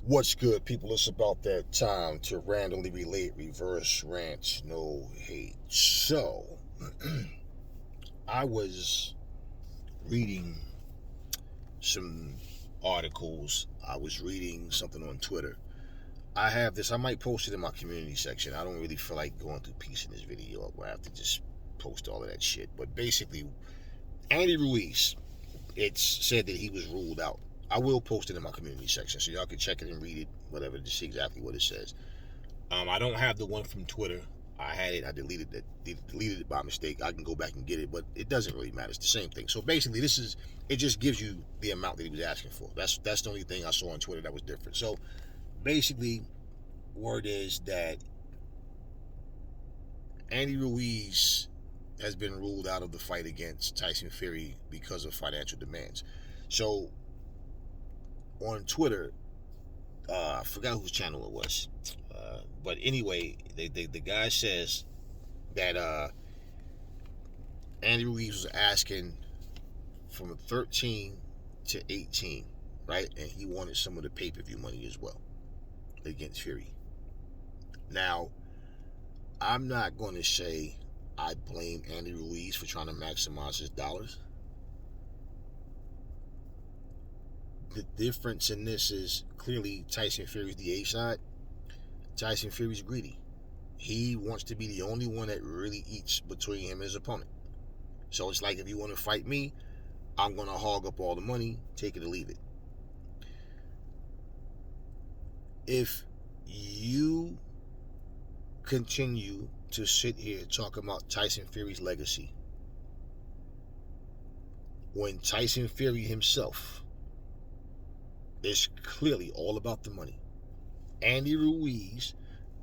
What's good, people? It's about that time to randomly relate, reverse rant, no hate. So, I was reading some articles. I was reading something on Twitter. I have this. I might post it in my community section. I don't really feel like going through piecing this video up. I have to just post all of that shit. But basically, Andy Ruiz, it's said that he was ruled out. I will post it in my community section so y'all can check it and read it, whatever, to see exactly what it says. I don't have the one from Twitter. I had it. I deleted it by mistake. I can go back and get it, but it doesn't really matter. It's the same thing. So basically, it just gives you the amount that he was asking for. That's the only thing I saw on Twitter that was different. So basically, word is that Andy Ruiz has been ruled out of the fight against Tyson Fury because of financial demands. So on Twitter, I forgot whose channel it was, but anyway, the guy says that Andy Ruiz was asking from 13 to 18, right? And he wanted some of the pay-per-view money as well against Fury. Now, I'm not going to say I blame Andy Ruiz for trying to maximize his dollars. The difference in this is clearly Tyson Fury's the A side. Tyson Fury's greedy. He wants to be the only one that really eats between him and his opponent. So it's like, if you want to fight me, I'm going to hog up all the money, take it or leave it. If you continue to sit here talking about Tyson Fury's legacy, when Tyson Fury himself is clearly all about the money. Andy Ruiz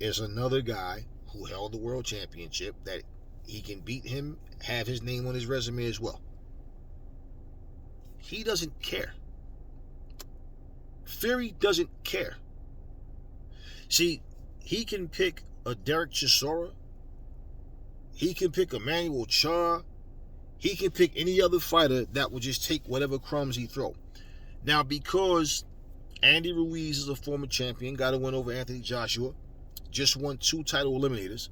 is another guy who held the world championship that he can beat him, have his name on his resume as well. He doesn't care. Fury doesn't care. See, he can pick a Derek Chisora. He can pick Emmanuel Char. He can pick any other fighter that will just take whatever crumbs he throw. Now, because Andy Ruiz is a former champion, got a win over Anthony Joshua, just won 2 title eliminators,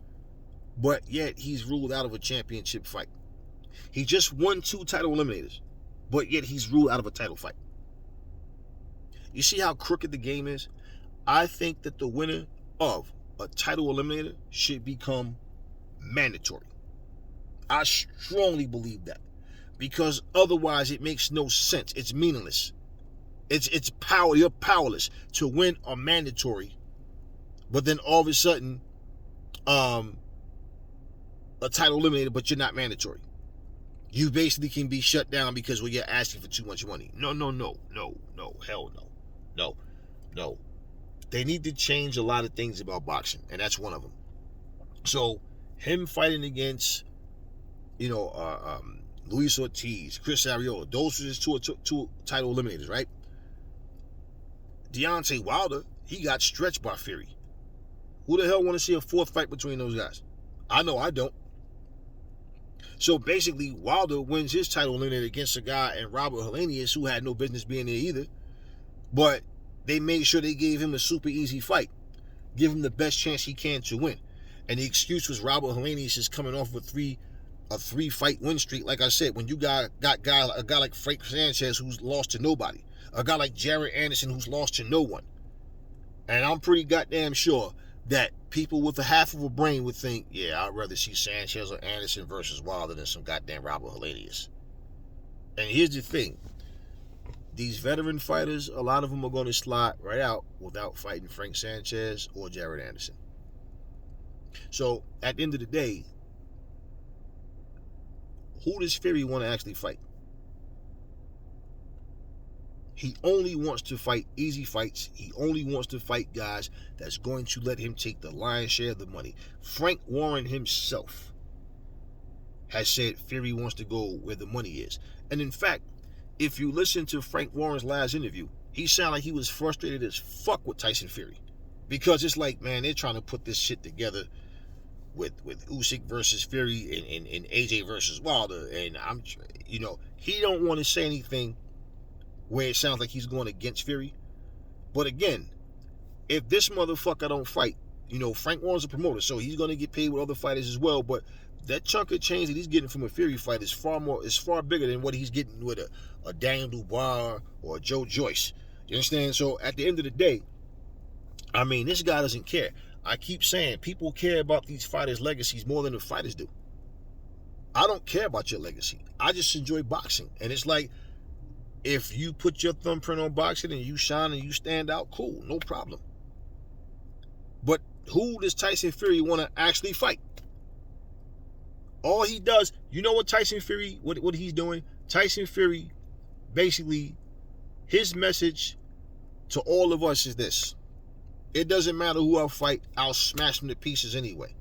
but yet he's ruled out of a championship fight. He just won 2 title eliminators, but yet he's ruled out of a title fight. You see how crooked the game is? I think that the winner of a title eliminator should become mandatory. I strongly believe that, because otherwise it makes no sense. It's meaningless. It's power. You're powerless to win a mandatory, but then all of a sudden, a title eliminator, but you're not mandatory. You basically can be shut down because you're asking for too much money. No, hell no. They need to change a lot of things about boxing, and that's one of them. So him fighting against, Luis Ortiz, Chris Arreola, those were his two title eliminators, right? Deontay Wilder, he got stretched by Fury. Who the hell want to see a 4th fight between those guys? I know I don't. So basically, Wilder wins his title eliminator against a guy in Robert Helenius who had no business being there either. But they made sure they gave him a super easy fight. Give him the best chance he can to win. And the excuse was Robert Helenius is coming off of a 3-fight win streak. Like I said, when you got a guy like Frank Sanchez who's lost to nobody, a guy like Jared Anderson who's lost to no one. And I'm pretty goddamn sure that people with a half of a brain would think, yeah, I'd rather see Sanchez or Anderson versus Wilder than some goddamn Robert Helenius. And here's the thing. These veteran fighters, a lot of them are going to slide right out without fighting Frank Sanchez or Jared Anderson. So, at the end of the day, who does Fury want to actually fight? He only wants to fight easy fights. He only wants to fight guys that's going to let him take the lion's share of the money. Frank Warren himself has said Fury wants to go where the money is. And in fact, if you listen to Frank Warren's last interview, he sounded like he was frustrated as fuck with Tyson Fury. Because it's like, man, they're trying to put this shit together with Usyk versus Fury and AJ versus Wilder. And he don't want to say anything where it sounds like he's going against Fury. But again, if this motherfucker don't fight, Frank Warren's a promoter, so he's going to get paid with other fighters as well, but that chunk of change that he's getting from a Fury fight is far bigger than what he's getting with a Daniel Dubois or a Joe Joyce. You understand? So at the end of the day, I mean, this guy doesn't care. I keep saying people care about these fighters' legacies more than the fighters do. I don't care about your legacy. I just enjoy boxing. And it's like, if you put your thumbprint on boxing and you shine and you stand out, cool, no problem. But who does Tyson Fury want to actually fight? All he does, you know what Tyson Fury, what he's doing? Tyson Fury, basically, his message to all of us is this. It doesn't matter who I fight, I'll smash them to pieces anyway.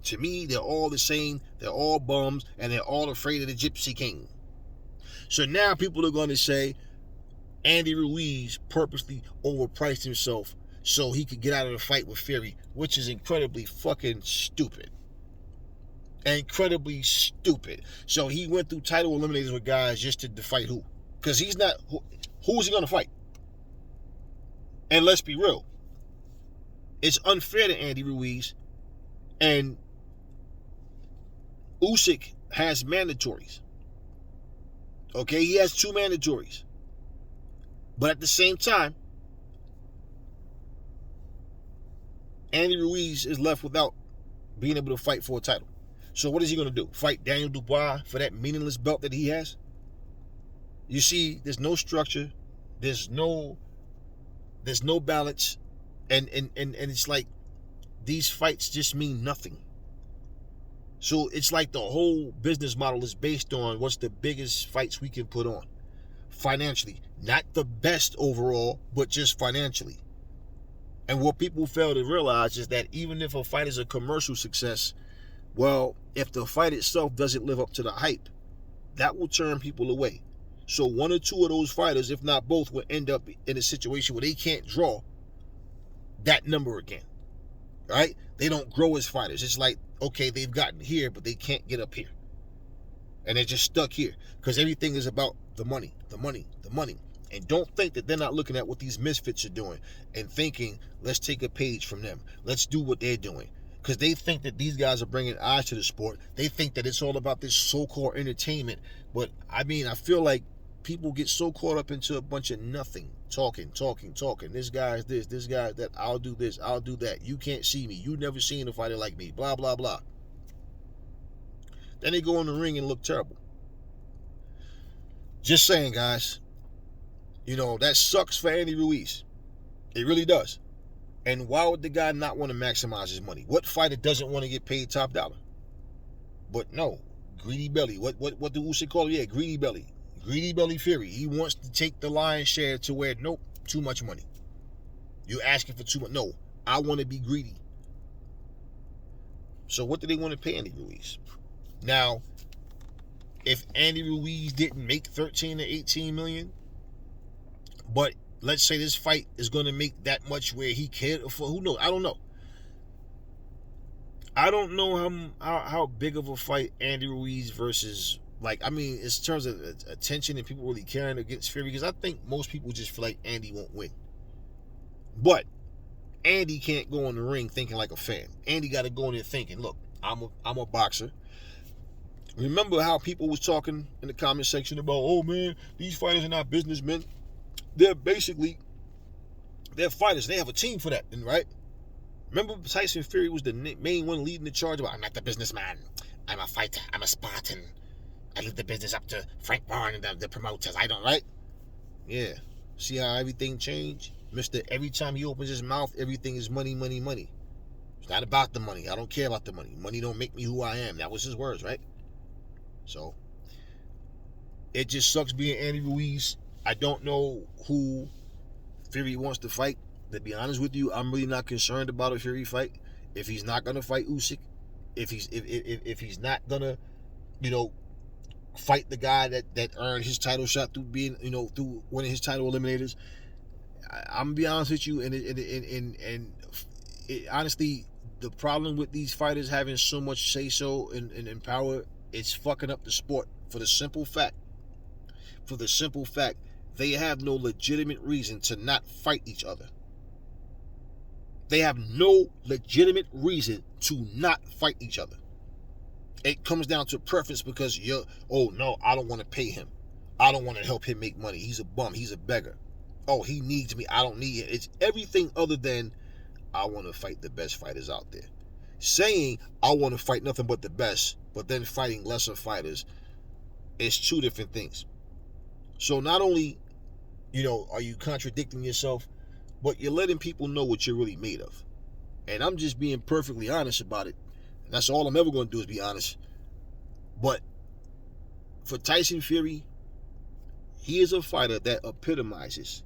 To me, they're all the same, they're all bums, and they're all afraid of the Gypsy King. So now people are going to say Andy Ruiz purposely overpriced himself so he could get out of the fight with Fury, which is incredibly fucking stupid. Incredibly stupid. So he went through title eliminators with guys just to fight who? Because he's not... Who's he going to fight? And let's be real. It's unfair to Andy Ruiz. And Usyk has mandatories. Okay, he has 2 mandatories. But at the same time, Andy Ruiz is left without being able to fight for a title. So what is he going to do? Fight Daniel Dubois for that meaningless belt that he has? You see, there's no structure. There's no balance. And it's like these fights just mean nothing. So it's like the whole business model is based on what's the biggest fights we can put on financially. Not the best overall, but just financially. And what people fail to realize is that even if a fight is a commercial success, well, if the fight itself doesn't live up to the hype, that will turn people away. So 1 or 2 of those fighters, if not both, will end up in a situation where they can't draw that number again. Right? They don't grow as fighters. It's like, okay, they've gotten here, but they can't get up here. And they're just stuck here because everything is about the money, the money, the money. And don't think that they're not looking at what these misfits are doing and thinking, let's take a page from them. Let's do what they're doing. Because they think that these guys are bringing eyes to the sport. They think that it's all about this so-called entertainment. But, I mean, I feel like people get so caught up into a bunch of nothing. Talking. This guy is this guy is that. I'll do this, I'll do that. You can't see me. You never seen a fighter like me. Blah, blah, blah. Then they go in the ring and look terrible. Just saying, guys. That sucks for Andy Ruiz. It really does. And why would the guy not want to maximize his money? What fighter doesn't want to get paid top dollar? But no, greedy belly. What do Usyk call it? Yeah, greedy belly. Greedy belly Fury. He wants to take the lion's share to where, nope, too much money. You're asking for too much. No, I want to be greedy. So what do they want to pay Andy Ruiz? Now, if Andy Ruiz didn't make 13 to 18 million, but let's say this fight is going to make that much where he can't afford. Who knows? I don't know. I don't know how big of a fight Andy Ruiz versus, in terms of attention and people really caring against Fury, because I think most people just feel like Andy won't win. But Andy can't go in the ring thinking like a fan. Andy got to go in there thinking, look, I'm a boxer. Remember how people was talking in the comment section about, oh man, these fighters are not businessmen. They're fighters. They have a team for that, right? Remember Tyson Fury was the main one leading the charge about, I'm not the businessman. I'm a fighter. I'm a Spartan. I leave the business up to Frank Warren and the promoters. I don't, right? Yeah. See how everything changed? Mr. Every time he opens his mouth, everything is money, money, money. It's not about the money. I don't care about the money. Money don't make me who I am. That was his words, right? So, it just sucks being Andy Ruiz. I don't know who Fury wants to fight. To be honest with you, I'm really not concerned about a Fury fight. If he's not gonna fight Usyk, if he's not gonna, fight the guy that earned his title shot through being, through winning his title eliminators, I'm gonna be honest with you, and honestly, the problem with these fighters having so much say so and power, it's fucking up the sport for the simple fact they have no legitimate reason to not fight each other. They have no legitimate reason to not fight each other. It comes down to preference because oh no, I don't want to pay him. I don't want to help him make money. He's a bum. He's a beggar. Oh, he needs me. I don't need it. It's everything other than I want to fight the best fighters out there. Saying I want to fight nothing but the best, but then fighting lesser fighters, is two different things. So not only, are you contradicting yourself, but you're letting people know what you're really made of. And I'm just being perfectly honest about it. And that's all I'm ever going to do is be honest. But for Tyson Fury, he is a fighter that epitomizes,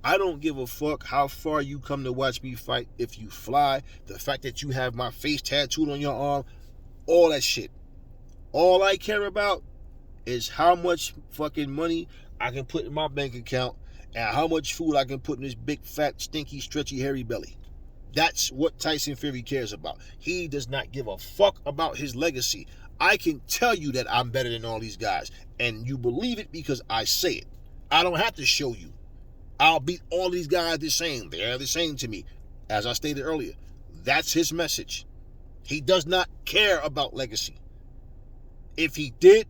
I don't give a fuck how far you come to watch me fight. If you fly, the fact that you have my face tattooed on your arm, all that shit. All I care about is how much fucking money I can put in my bank account and how much food I can put in this big, fat, stinky, stretchy, hairy belly. That's what Tyson Fury cares about. He does not give a fuck about his legacy. I can tell you that I'm better than all these guys, and you believe it because I say it. I don't have to show you. I'll beat all these guys the same. They're the same to me. As I stated earlier, that's his message. He does not care about legacy. If he did,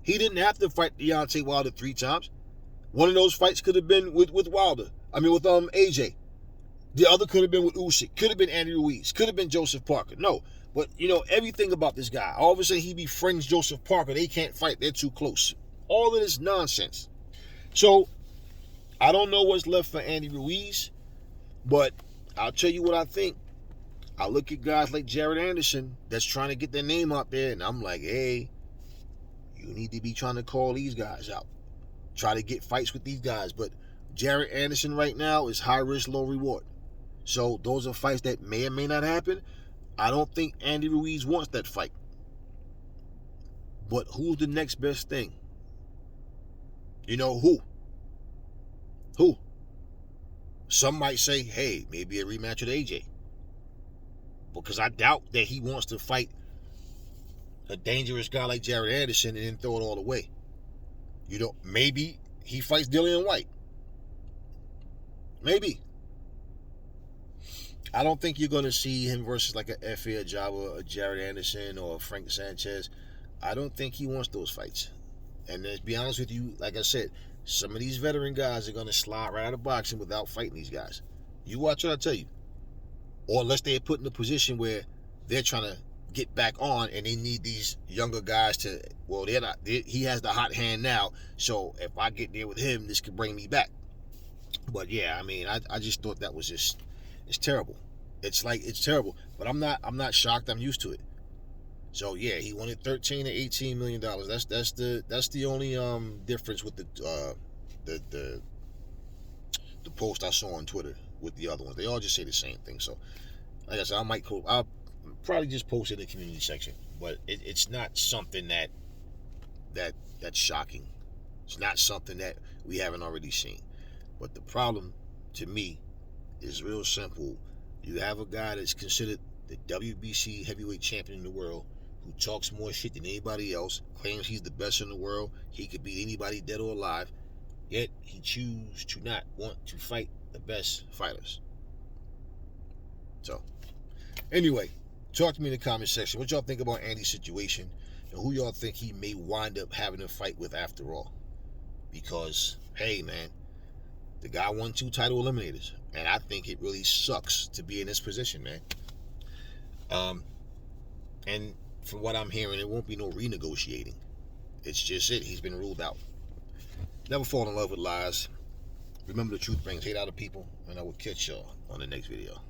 he didn't have to fight Deontay Wilder 3 times. One of those fights could have been with Wilder. With AJ. The other could have been with Usyk. Could have been Andy Ruiz. Could have been Joseph Parker. No. But, everything about this guy. All of a sudden, he befriends Joseph Parker. They can't fight. They're too close. All of this nonsense. So, I don't know what's left for Andy Ruiz, but I'll tell you what I think. I look at guys like Jared Anderson that's trying to get their name out there, and I'm like, hey, you need to be trying to call these guys out. Try to get fights with these guys. But Jared Anderson right now is high risk, low reward. So those are fights that may or may not happen. I don't think Andy Ruiz wants that fight. But who's the next best thing? Who? Who? Some might say, hey, maybe a rematch with AJ. Because I doubt that he wants to fight a dangerous guy like Jared Anderson and then throw it all away. Maybe he fights Dillian White. Maybe. I don't think you're going to see him versus like a Efe Ajagba, a Jared Anderson, or a Frank Sanchez. I don't think he wants those fights. And to be honest with you, like I said, some of these veteran guys are going to slide right out of boxing without fighting these guys. You watch what I tell you. Or unless they're put in a position where they're trying to get back on and they need these younger guys to, he has the hot hand now, so if I get there with him, this could bring me back. But yeah, I just thought that was it's terrible. It's terrible. But I'm not shocked. I'm used to it. So yeah, he wanted $13 to $18 million. That's the only difference with the post I saw on Twitter with the other ones. They all just say the same thing. So like I said, I'll probably just post it in the community section. But it's not something that's shocking. It's not something that we haven't already seen. But the problem to me is real simple. You have a guy that's considered the WBC heavyweight champion in the world, who talks more shit than anybody else, claims he's the best in the world, he could beat anybody dead or alive, yet he chooses to not want to fight the best fighters. So, anyway, talk to me in the comment section. What y'all think about Andy's situation, and who y'all think he may wind up having a fight with after all? Because, hey man, the guy won 2 title eliminators, and I think it really sucks to be in this position, man. And from what I'm hearing, it won't be no renegotiating. It's just it. He's been ruled out. Never fall in love with lies. Remember, the truth brings hate out of people, and I will catch y'all on the next video.